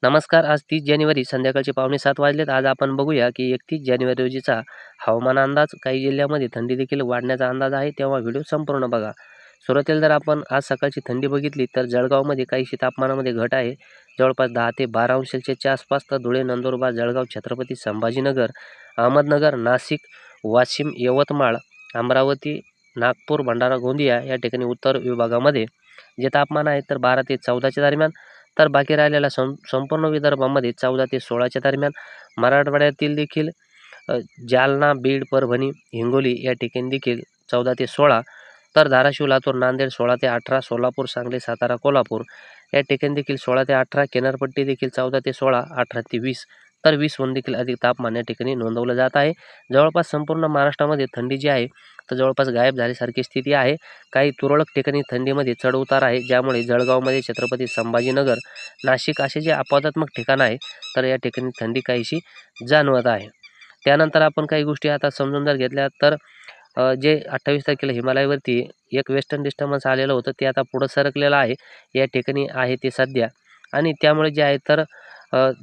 नमस्कार. आज 30 जानेवारी संध्याकाळचे 6:45 वाजलेत. आज आपण बघूया की 31 जानेवारी रोजीचा हवामान अंदाज. काही जिल्ह्यामध्ये थंडी देखील वाढण्याचा अंदाज आहे, तेव्हा व्हिडिओ संपूर्ण बघा. सुरुवातीला जर आपण आज सकाळची थंडी बघितली तर जळगावमध्ये काहीशी तापमानामध्ये घट आहे, जवळपास 10 ते 12 अंश सेल्सिअसच्या आसपास. तर धुळे, नंदुरबार, जळगाव, छत्रपती संभाजीनगर, अहमदनगर, नाशिक, वाशिम, यवतमाळ, अमरावती, नागपूर, भंडारा, गोंदिया या ठिकाणी उत्तर विभागामध्ये जे तापमान आहे तर 12 ते 14च्या दरम्यान. तर बाकी राहिलेल्या संपूर्ण विदर्भामध्ये 14 ते 16च्या दरम्यान. मराठवाड्यातील देखील जालना, बीड, परभणी, हिंगोली या ठिकाणी देखील 14 ते 16. तर धाराशिव, लातूर, नांदेड 16 ते 18, सोलापूर, सांगली, सातारा, कोल्हापूर या ठिकाणी देखील 16 ते 18, किनारपट्टी देखील 14 ते 16, 18 ते 20. तर 20हून देखील अधिक तापमान या ठिकाणी नोंदवलं जात आहे. जवळपास संपूर्ण महाराष्ट्रामध्ये थंडी जी आहे तर जवळपास गायब झाल्यासारखी स्थिती आहे. काही तुरळक ठिकाणी थंडीमध्ये चढ-उतार आहे, ज्यामुळे जळगावमध्ये छत्रपती संभाजीनगर, नाशिक असे जे अपवादात्मक ठिकाण आहे तर या ठिकाणी थंडी काहीशी जाणवत आहे. त्यानंतर आपण काही गोष्टी आता समजून जर घेतल्या तर जे 28 तारखेला हिमालयावरती एक वेस्टर्न डिस्टर्बन्स आलेलं होतं ते आता पुढं सरकलेलं आहे. या ठिकाणी आहे ते सध्या, आणि त्यामुळे जे आहे तर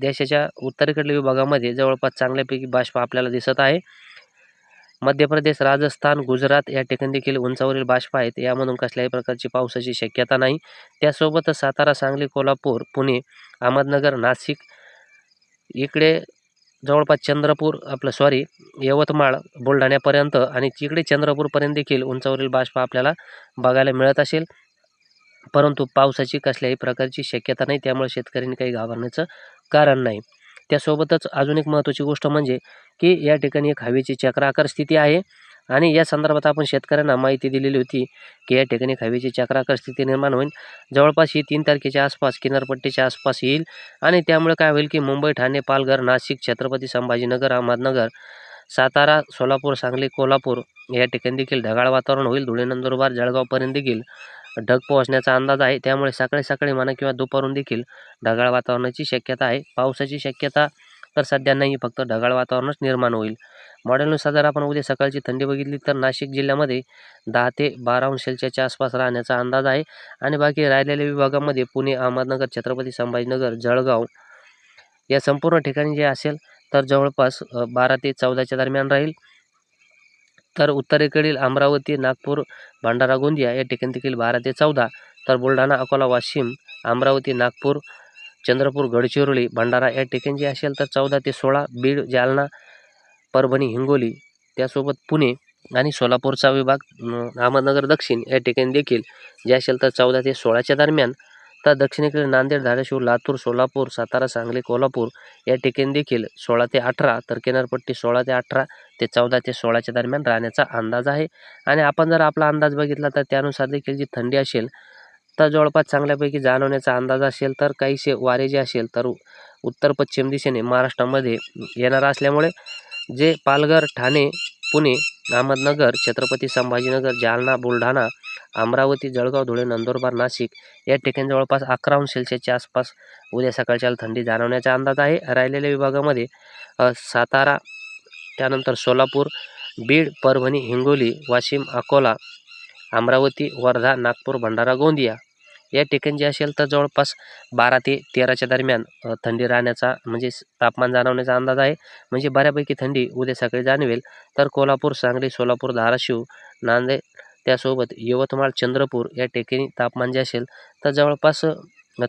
देशाच्या उत्तरेकडील विभागामध्ये जवळपास चांगल्यापैकी बाष्प आपल्याला दिसत आहे. मध्य प्रदेश, राजस्थान, गुजरात या ठिकाणी देखील उंचावरील बाष्प आहेत. यामधून कसल्याही प्रकारची पावसाची शक्यता नाही. त्यासोबतच सातारा, सांगली, कोल्हापूर, पुणे, अहमदनगर, नाशिक इकडे जवळपास चंद्रपूर यवतमाळ, बुलढाण्यापर्यंत आणि तिकडे चंद्रपूरपर्यंत देखील उंचावरील बाष्प आपल्याला बघायला मिळत असेल. परंतु पावसाची कसल्याही प्रकारची शक्यता नाही, त्यामुळे शेतकऱ्यांनी काही घाबरण्याचं कारण नाही. त्यासोबतच अजून एक महत्त्वाची गोष्ट म्हणजे की या ठिकाणी एक हवेची चक्राकार स्थिती आहे, आणि या संदर्भात आपण शेतकऱ्यांना माहिती दिलेली होती की या ठिकाणी हवेची चक्राकार स्थिती निर्माण होईल. जवळपास ही 3 तारखेच्या आसपास किनारपट्टीच्या आसपास येईल, आणि त्यामुळे काय होईल की मुंबई, ठाणे, पालघर, नाशिक, छत्रपती संभाजीनगर, अहमदनगर, सातारा, सोलापूर, सांगली, कोल्हापूर या ठिकाणी देखील ढगाळ वातावरण होईल. धुळे, नंदुरबार, जळगावपर्यंत देखील ढग पोहोचण्याचा अंदाज आहे. त्यामुळे सकाळी म्हणा किंवा दुपारून देखील ढगाळ वातावरणाची शक्यता आहे. पावसाची शक्यता तर सध्या नाही, फक्त ढगाळ वातावरणच निर्माण होईल. मॉडेलनुसार जर आपण उद्या सकाळची थंडी बघितली तर नाशिक जिल्ह्यामध्ये 10 ते 12 अंश सेल्सिअसच्या आसपास राहण्याचा अंदाज आहे, आणि बाकी राहिलेल्या विभागामध्ये पुणे, अहमदनगर, छत्रपती संभाजीनगर, जळगाव या संपूर्ण ठिकाणी जे असेल तर जवळपास 12 ते 14च्या दरम्यान राहील. तर उत्तरेकडील अमरावती, नागपूर, भंडारा, गोंदिया या ठिकाणी देखील 12 ते 14. तर बुलढाणा, अकोला, वाशिम, अमरावती, नागपूर, चंद्रपूर, गडचिरोली, भंडारा या ठिकाणी जे असेल तर 14 ते 16. बीड, जालना, परभणी, हिंगोली त्यासोबत पुणे आणि सोलापूरचा विभाग, अहमदनगर दक्षिण या ठिकाणी देखील जे असेल तर 14 ते 16च्या दरम्यान. तर दक्षिणेकडे नांदेड, धाराशिव, लातूर, सोलापूर, सातारा, सांगली, कोल्हापूर या ठिकाणी देखील 16 ते 18. तर किनारपट्टी 16 ते 18 ते 14 ते 16च्या दरम्यान राहण्याचा अंदाज आहे. आणि आपण जर आपला अंदाज बघितला तर त्यानुसार देखील जी थंडी असेल तर जवळपास चांगल्यापैकी जाणवण्याचा अंदाज असेल. तर काहीसे वारे जे असेल तर उत्तर पश्चिम दिशेने महाराष्ट्रामध्ये येणार असल्यामुळे जे पालघर, ठाणे, पुणे, अहमदनगर, छत्रपती संभाजीनगर, जालना, बुलढाणा, अमरावती, जळगाव, धुळे, नंदुरबार, नाशिक या ठिकाणी जवळपास 11 अंश सेल्सिअसच्या आसपास उद्या सकाळच्या थंडी जाणवण्याचा अंदाज आहे. राहिलेल्या विभागामध्ये सातारा, त्यानंतर सोलापूर, बीड, परभणी, हिंगोली, वाशिम, अकोला, अमरावती, वर्धा, नागपूर, भंडारा, गोंदिया या ठिकाणी जे असेल तर जवळपास 12 ते 13च्या दरम्यान थंडी राहण्याचा म्हणजे तापमान जाणवण्याचा अंदाज आहे. म्हणजे बऱ्यापैकी थंडी उद्या सकाळी जाणवेल. तर कोल्हापूर, सांगली, सोलापूर, धाराशिव, नांदेड त्यासोबत यवतमाळ, चंद्रपूर या ठिकाणी तापमान जे असेल तर जवळपास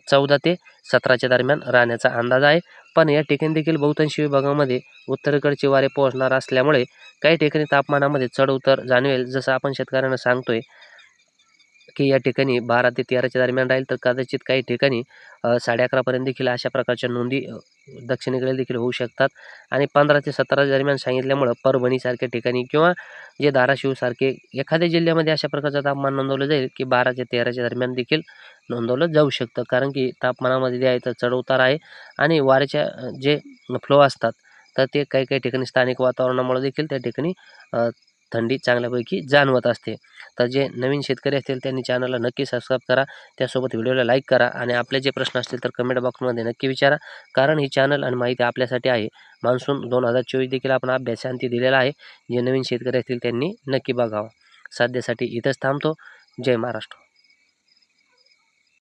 14 ते 17च्या दरम्यान राहण्याचा अंदाज आहे. पण या ठिकाणी देखील बहुतांशी विभागामध्ये उत्तरेकडचे वारे पोहोचणार असल्यामुळे काही ठिकाणी तापमानामध्ये चढ-उतार जाणवेल. जसं आपण शेतकऱ्यांना सांगतोय की या ठिकाणी 12 ते 13च्या दरम्यान राहील, तर कदाचित काही ठिकाणी 11:30 पर्यंत देखील अशा प्रकारच्या नोंदी दक्षिणेकडे देखील होऊ शकतात. आणि 15 ते 17 दरम्यान सांगितल्यामुळं परभणीसारख्या ठिकाणी किंवा जे धाराशिवसारखे एखाद्या जिल्ह्यामध्ये अशा प्रकारचं तापमान नोंदवलं जाईल की 12 ते 13च्या दरम्यान देखील नोंदवलं जाऊ शकतं. कारण की तापमानामध्ये जे आहे तर चढ-उतार आहे, आणि वाऱ्याच्या जे फ्लो असतात तर ते काही ठिकाणी स्थानिक वातावरणामुळे देखील त्या ठिकाणी थंडी चांगल्यापैकी जाणवत असते. तर जे नवीन शेतकरी असतील त्यांनी चॅनलला नक्की सबस्क्राईब करा, त्यासोबत व्हिडिओला लाईक करा, आणि आपले जे प्रश्न असतील तर कमेंट बॉक्समध्ये नक्की विचारा. कारण ही चॅनल आणि माहिती आपल्यासाठी आहे. मान्सून 2024 देखील आपण अभ्यासांती दिलेला आहे. जे नवीन शेतकरी असतील त्यांनी नक्की बघावं. सध्यासाठी इथंच थांबतो. जय महाराष्ट्र.